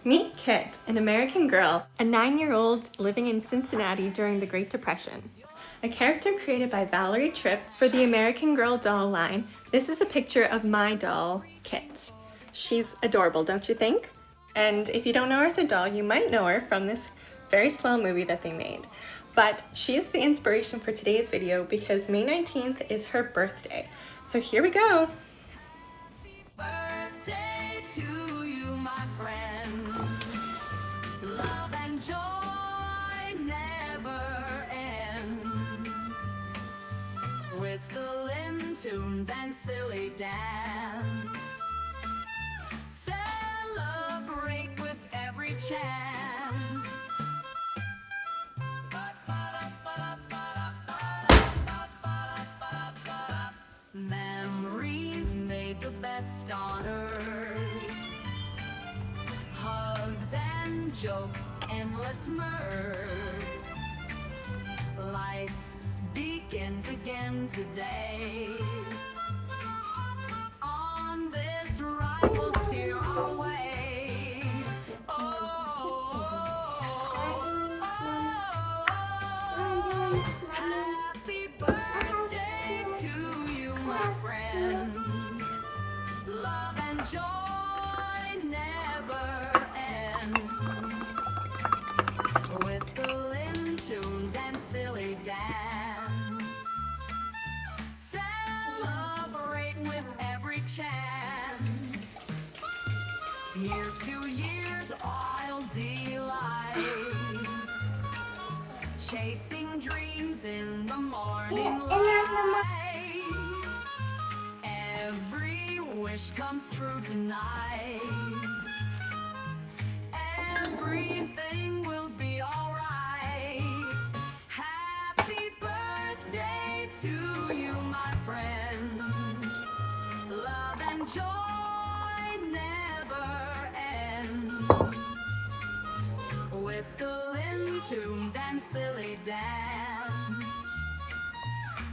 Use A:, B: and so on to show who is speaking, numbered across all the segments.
A: Meet Kit, an American girl, a 9-year-old living in Cincinnati during the Great Depression. A character created by Valerie Tripp for the American Girl doll line, this is a picture of my doll, Kit. She's adorable, don't you think? And if you don't know her as a doll, you might know her from this very swell movie that they made. But she is the inspiration for today's video because May 19th is her birthday. So here we go.
B: Birthday to you, my friend. Love and joy never ends. Whistling tunes and silly dance. Celebrate with every chance. Memories made the best on earth. Hugs and jokes, endless mirth. Life begins again today. On this ride we'll steer our way. Happy birthday to you, my friend. Love and joy never end. Whistling tunes and silly dance. Celebrate with every chance. Here's to years I'll delight. Chasing dreams in the morning light. Every wish comes true tonight. Everything will be alright. Happy birthday to you, my friend. Love and joy never ends. Whistling tunes and silly dance.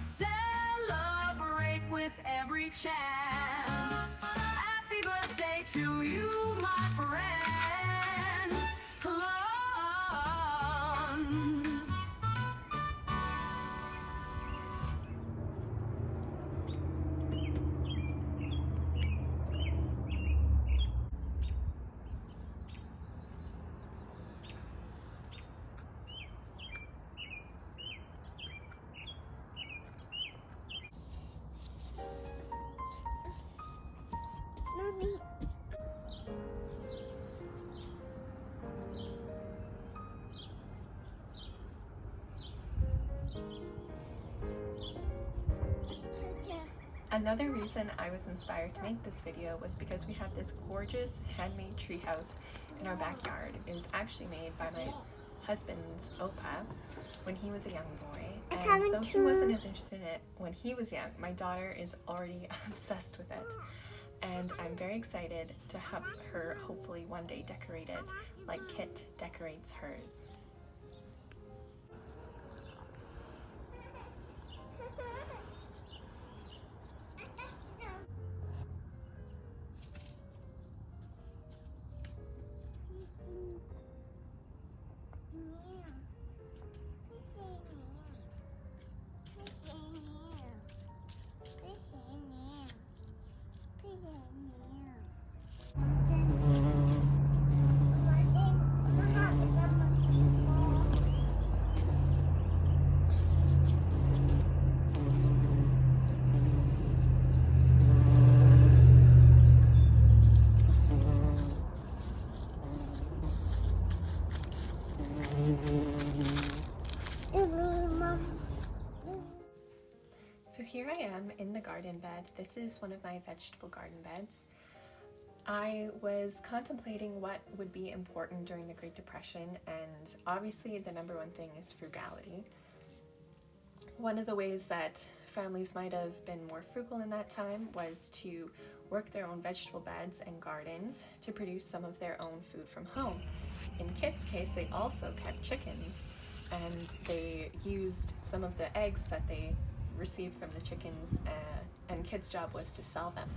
B: Celebrate with every chance. Happy birthday to you, my friend.
C: Mommy.
A: Another reason I was inspired to make this video was because we have this gorgeous handmade treehouse in our backyard. It was actually made by my husband's Opa when he was a young boy. And though he wasn't as interested in it when he was young, my daughter is already obsessed with it. And I'm very excited to have her hopefully one day decorate it like Kit decorates hers. So here I am in the garden bed. This is one of my vegetable garden beds. I was contemplating what would be important during the Great Depression, and obviously the number one thing is frugality. One of the ways that families might have been more frugal in that time was to work their own vegetable beds and gardens to produce some of their own food from home. In Kit's case, they also kept chickens, and they used some of the eggs that they received from the chickens, and Kit's job was to sell them.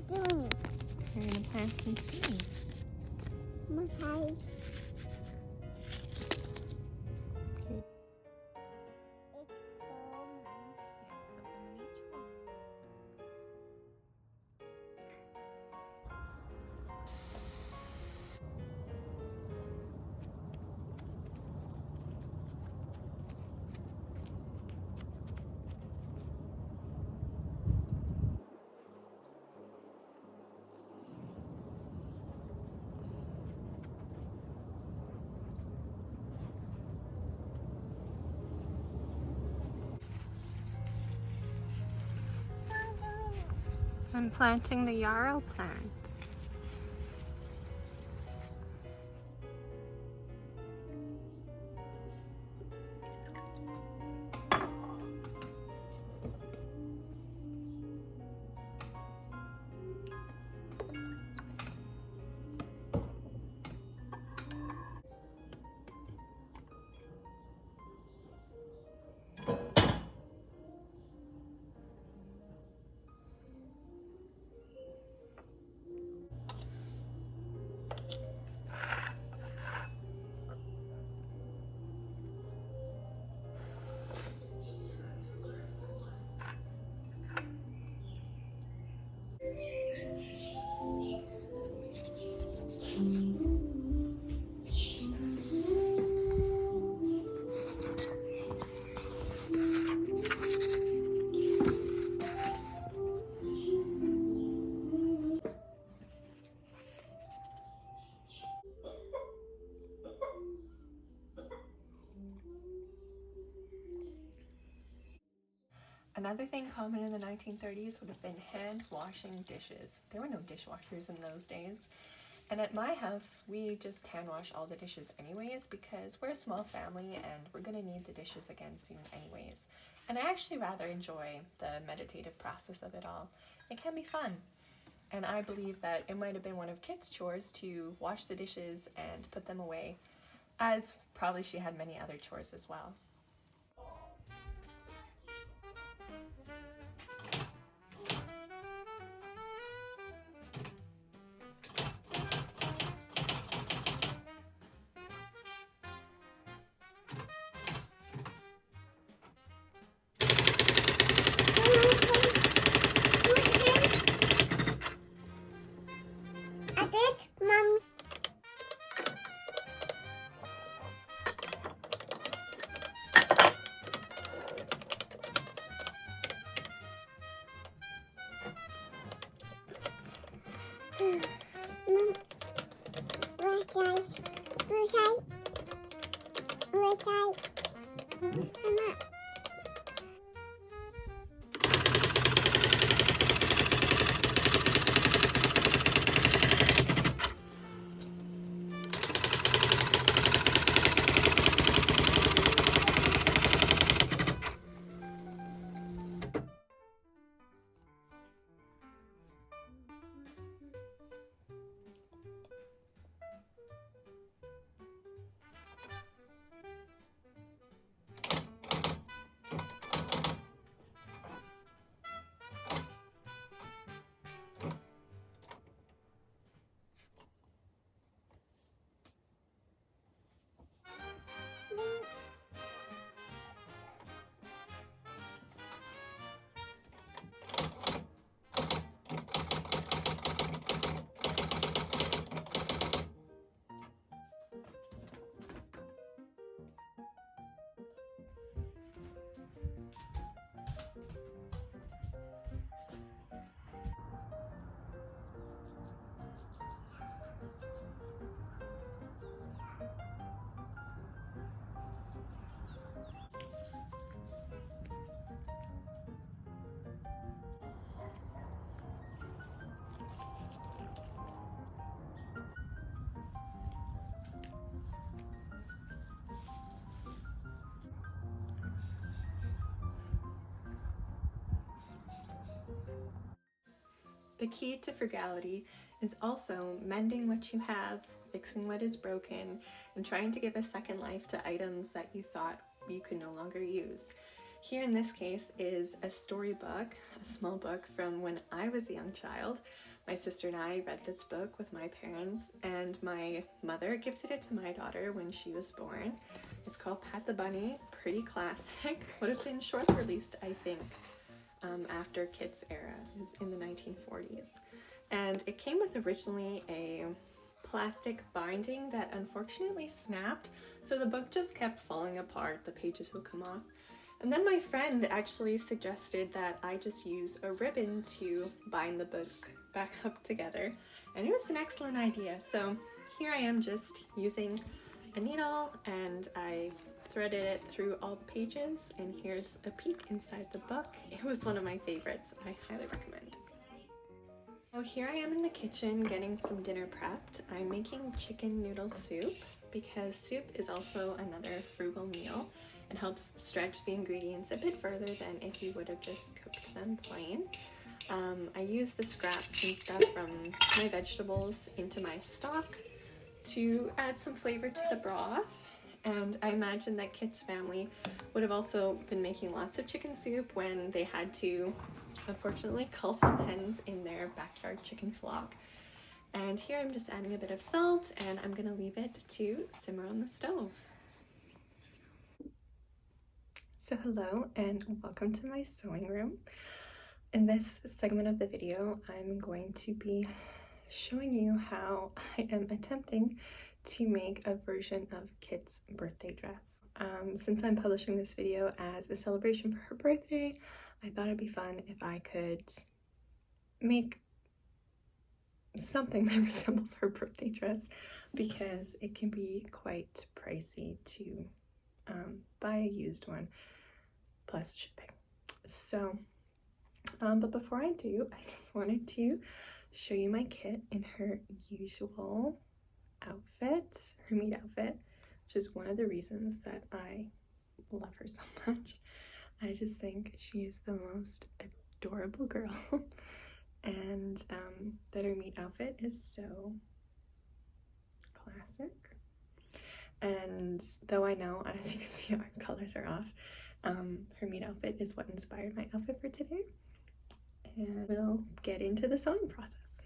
C: doing?
A: We're gonna plant some seeds.
C: Okay.
A: I'm planting the yarrow plant. Another thing common in the 1930s would have been hand washing dishes. There were no dishwashers in those days. And at my house, we just hand wash all the dishes anyways because we're a small family and we're gonna need the dishes again soon anyways. And I actually rather enjoy the meditative process of it all. It can be fun. And I believe that it might have been one of Kit's chores to wash the dishes and put them away, as probably she had many other chores as well.
C: Mom.
A: The key to frugality is also mending what you have, fixing what is broken, and trying to give a second life to items that you thought you could no longer use. Here in this case is a storybook, a small book from when I was a young child, My sister and I read this book with my parents, and my mother gifted it to my daughter when she was born. It's called Pat the Bunny, pretty classic. Would have been shortly released, I think, after Kit's era. It was in the 1940s. And it came with originally a plastic binding that unfortunately snapped, so the book just kept falling apart, the pages would come off. And then my friend actually suggested that I just use a ribbon to bind the book back up together, and it was an excellent idea. So here I am just using a needle, and I threaded it through all the pages, and here's a peek inside the book. It was one of my favorites. I highly recommend. So here I am in the kitchen getting some dinner prepped. I'm making chicken noodle soup because soup is also another frugal meal. It helps stretch the ingredients a bit further than if you would have just cooked them plain. I use the scraps and stuff from my vegetables into my stock to add some flavor to the broth. And I imagine that Kit's family would have also been making lots of chicken soup when they had to, unfortunately, cull some hens in their backyard chicken flock. And here I'm just adding a bit of salt, and I'm gonna leave it to simmer on the stove. So hello and welcome to my sewing room. In this segment of the video, I'm going to be showing you how I am attempting to make a version of Kit's birthday dress. Since I'm publishing this video as a celebration for her birthday, I thought it'd be fun if I could make something that resembles her birthday dress, because it can be quite pricey to buy a used one, plus shipping. So, but before I do, I just wanted to show you my Kit in her usual outfit, her meat outfit, which is one of the reasons that I love her so much. I just think she is the most adorable girl, and that her meat outfit is so classic. And though I know, as you can see, our colors are off, her meat outfit is what inspired my outfit for today. And we'll get into the sewing process.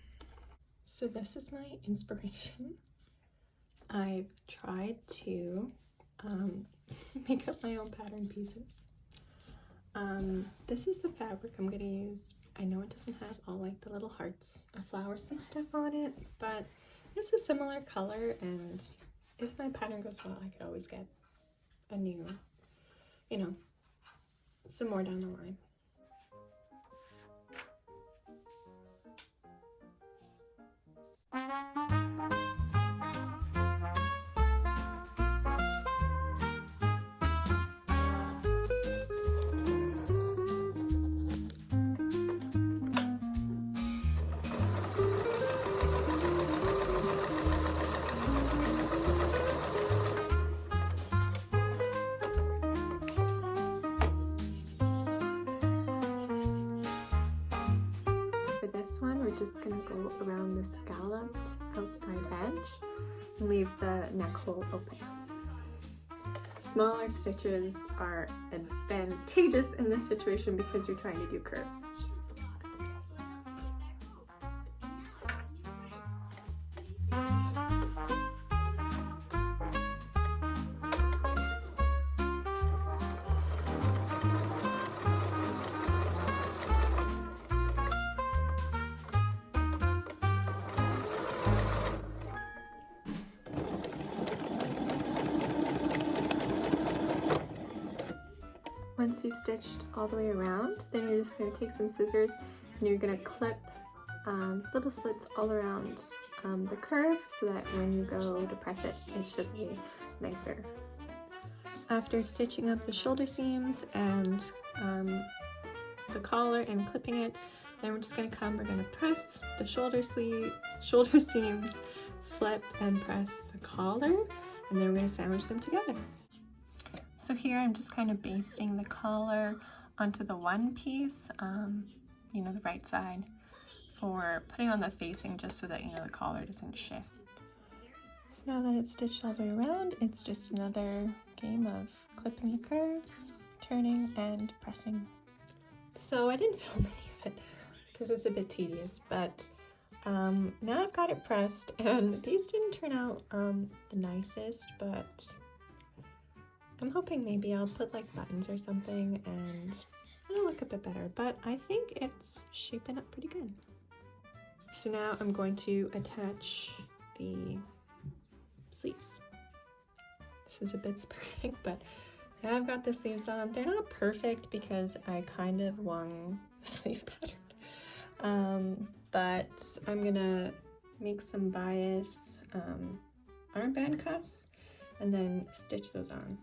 A: So this is my inspiration. I've tried to make up my own pattern pieces. This is the fabric I'm gonna use. I know it doesn't have all like the little hearts of flowers and stuff on it, but it's a similar color, and if my pattern goes well, I could always get a new, you know, some more down the line. We're just gonna go around the scalloped outside edge and leave the neck hole open. Smaller stitches are advantageous in this situation because you're trying to do curves. Once you've stitched all the way around, then you're just going to take some scissors and you're going to clip little slits all around the curve so that when you go to press it, it should be nicer. After stitching up the shoulder seams and the collar and clipping it, then we're just going to we're going to press the shoulder seams, flip and press the collar, and then we're going to sandwich them together. So here I'm just kind of basting the collar onto the one piece, you know, the right side, for putting on the facing just so that, you know, the collar doesn't shift. So now that it's stitched all the way around, it's just another game of clipping the curves, turning, and pressing. So I didn't film any of it because it's a bit tedious, but Now I've got it pressed, and these didn't turn out the nicest, but I'm hoping maybe I'll put like buttons or something and it'll look a bit better, but I think it's shaping up pretty good. So now I'm going to attach the sleeves. This is a bit sporadic, but now I've got the sleeves on. They're not perfect because I kind of won the sleeve pattern, but I'm gonna make some bias armband cuffs and then stitch those on.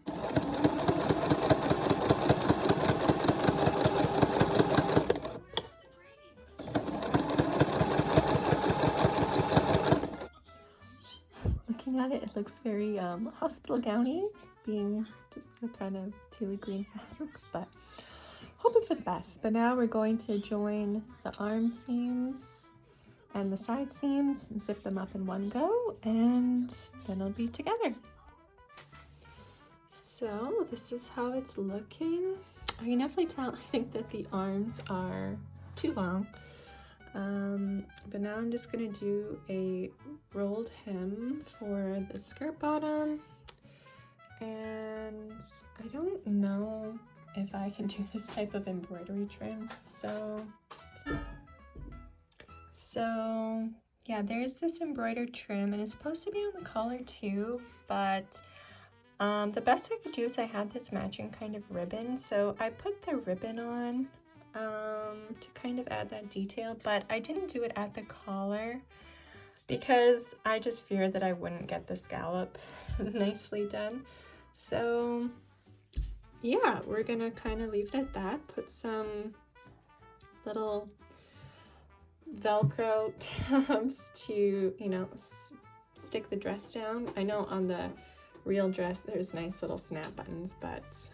A: Looking at it, it looks very hospital gowny, being just the kind of tealy green fabric, but hoping for the best. But now we're going to join the arm seams and the side seams, zip them up in one go, and then it'll be together. So this is how it's looking. I can definitely tell, I think that the arms are too long. But now I'm just gonna do a rolled hem for the skirt bottom, and I don't know if I can do this type of embroidery trim, so yeah, there's this embroidered trim, and it's supposed to be on the collar too, but the best I could do is I had this matching kind of ribbon, so I put the ribbon on to kind of add that detail, but I didn't do it at the collar because I just feared that I wouldn't get the scallop nicely done. So yeah, we're gonna kind of leave it at that, put some little Velcro tabs to, you know, stick the dress down. I know on the real dress there's nice little snap buttons, but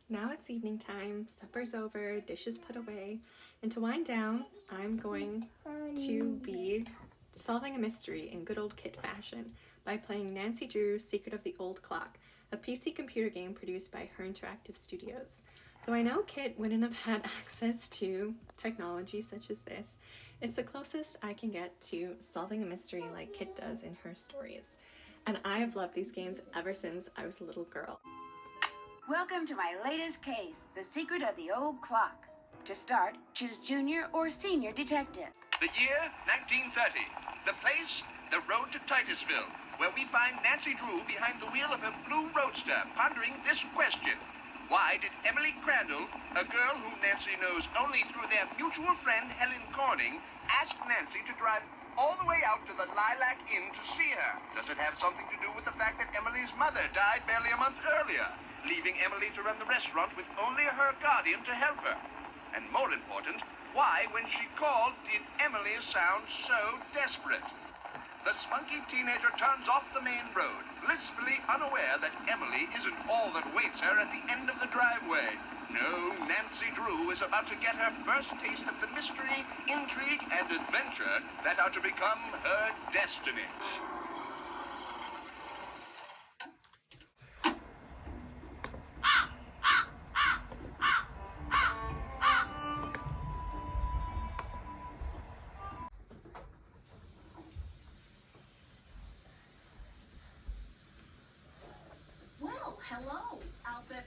A: now it's evening time, supper's over, dishes put away, and to wind down, I'm going to be solving a mystery in good old Kit fashion by playing Nancy Drew's Secret of the Old Clock, a PC computer game produced by Her Interactive Studios. Though I know Kit wouldn't have had access to technology such as this, it's the closest I can get to solving a mystery like Kit does in her stories. And I have loved these games ever since I was a little girl.
D: Welcome to my latest case, The Secret of the Old Clock. To start, choose Junior or Senior Detective.
E: The year, 1930. The place, the road to Titusville, where we find Nancy Drew behind the wheel of her blue roadster, pondering this question. Why did Emily Crandall, a girl whom Nancy knows only through their mutual friend Helen Corning, ask Nancy to drive all the way out to the Lilac Inn to see her? Does it have something to do with the fact that Emily's mother died barely a month earlier, leaving Emily to run the restaurant with only her guardian to help her? And more important, why, when she called, did Emily sound so desperate? The spunky teenager turns off the main road, blissfully unaware that Emily isn't all that waits her at the end of the driveway. No, Nancy Drew is about to get her first taste of the mystery, intrigue, and adventure that are to become her destiny.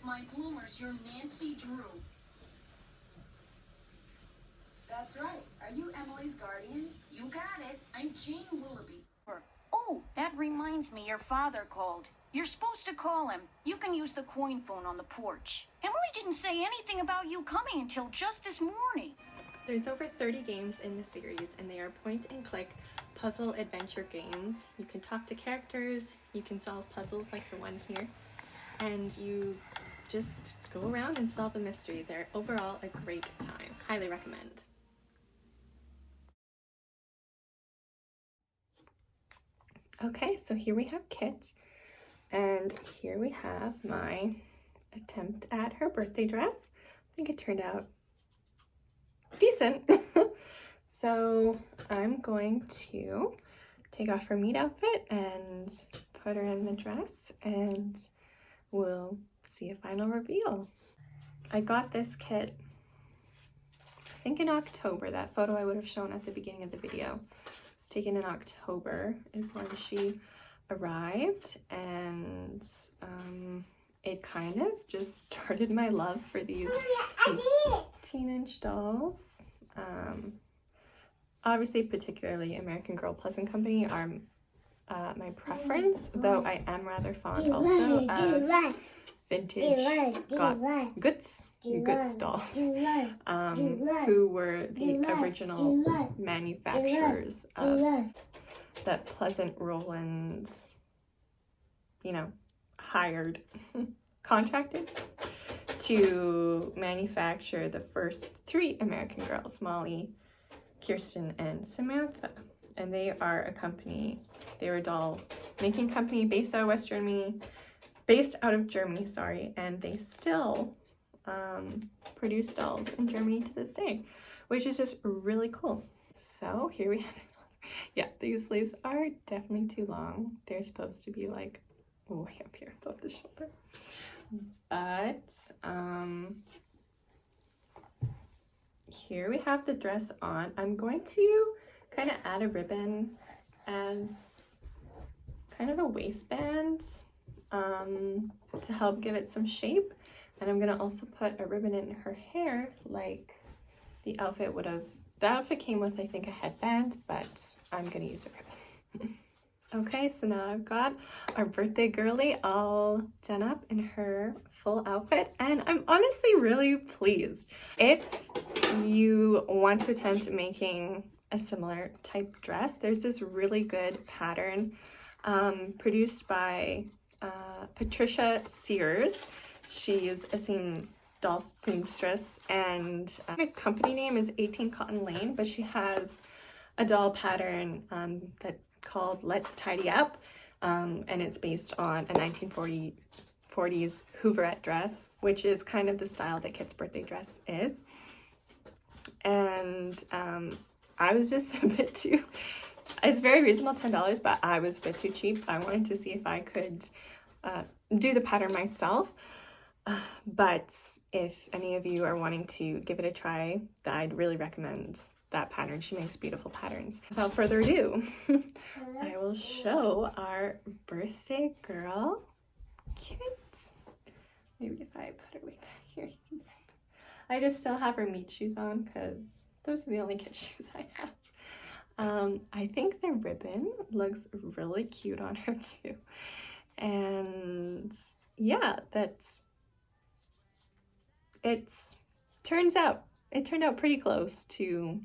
F: my bloomers, you're Nancy Drew. That's right. Are you Emily's guardian? You got it. I'm Jane Willoughby.
D: Oh, that reminds me, your father called. You're supposed to call him. You can use the coin phone on the porch. Emily didn't say anything about you coming until just this morning.
A: There's over 30 games in the series, and they are point-and-click puzzle adventure games. You can talk to characters, you can solve puzzles like the one here, and you just go around and solve a mystery. They're overall a great time. Highly recommend. Okay, so here we have Kit, and here we have my attempt at her birthday dress. I think it turned out decent. So I'm going to take off her meat outfit and put her in the dress, and we'll see a final reveal. I got this kit, I think in October. That photo I would have shown at the beginning of the video. It's taken in October is when she arrived, and it kind of just started my love for these teenage dolls. Obviously, particularly American Girl Pleasant Company are my preference, though I am rather fond also of vintage Goods dolls, who were the original manufacturers of that Pleasant Rowland, you know, contracted to manufacture the first 3 American Girls, Molly, Kirsten, and Samantha. And they are a company, they were a doll making company based out of Germany, sorry, and they still produce dolls in Germany to this day, which is just really cool. So here we have it. Yeah, these sleeves are definitely too long. They're supposed to be like way up here above the shoulder. But here we have the dress on. I'm going to kind of add a ribbon as kind of a waistband to help give it some shape. And I'm going to also put a ribbon in her hair like the outfit would have. The outfit came with, I think, a headband, but I'm going to use a ribbon. Okay, so now I've got our birthday girly all done up in her full outfit, and I'm honestly really pleased. If you want to attempt making a similar type dress, there's this really good pattern produced by Patricia Sears. She's a doll seamstress, and her company name is 18 Cotton Lane, but she has a doll pattern that called Let's Tidy Up, and it's based on a 1940s Hooverette dress, which is kind of the style that Kit's birthday dress is. And I was just a bit too, it's very reasonable, $10, but I was a bit too cheap. I wanted to see if I could do the pattern myself. But if any of you are wanting to give it a try, I'd really recommend that pattern. She makes beautiful patterns. Without further ado, I will show our birthday girl, Kit. Maybe if I put her way back here, you can see. I just still have her meat shoes on because those are the only Kit shoes I have. I think the ribbon looks really cute on her too. And yeah, it turned out pretty close to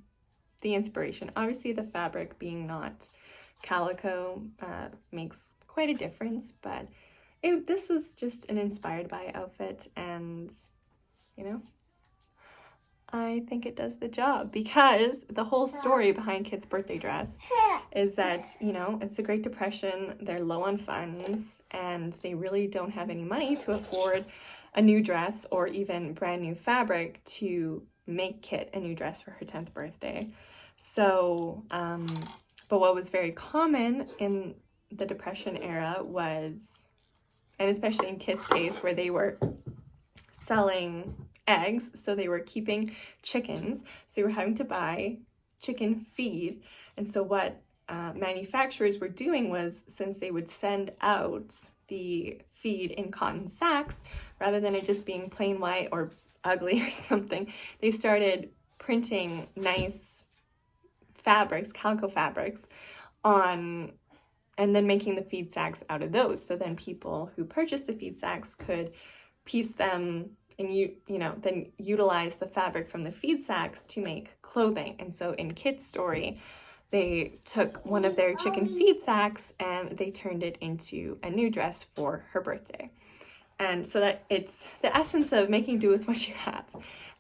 A: the inspiration. Obviously the fabric being not calico makes quite a difference, but this was just an inspired by outfit, and you know, I think it does the job, because the whole story behind Kit's birthday dress is that, you know, it's the Great Depression, they're low on funds, and they really don't have any money to afford a new dress or even brand new fabric to make Kit a new dress for her 10th birthday. So, but what was very common in the Depression era was, and especially in Kit's case, where they were selling eggs, so they were keeping chickens, so they were having to buy chicken feed. And so what manufacturers were doing was, since they would send out the feed in cotton sacks, rather than it just being plain white or ugly or something, they started printing nice fabrics, calico fabrics, on, and then making the feed sacks out of those. So then people who purchased the feed sacks could piece them and then utilize the fabric from the feed sacks to make clothing. And so in Kit's story, they took one of their chicken feed sacks and they turned it into a new dress for her birthday. And so that it's the essence of making do with what you have.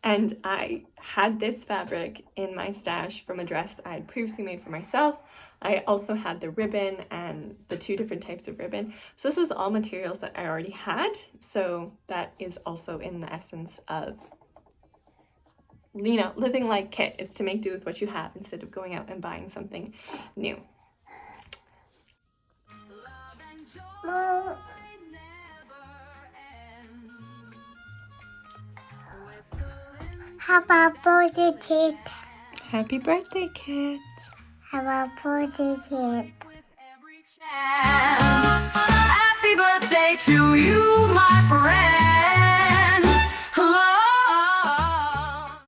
A: And I had this fabric in my stash from a dress I had previously made for myself. I also had the ribbon and the 2 different types of ribbon. So this was all materials that I already had. So that is also in the essence of, living like Kit, is to make do with what you have instead of going out and buying something new.
C: Mom, happy birthday, Kit.
A: Happy birthday, Kit.
C: Happy birthday, Kit.
B: Happy birthday to you, my friend.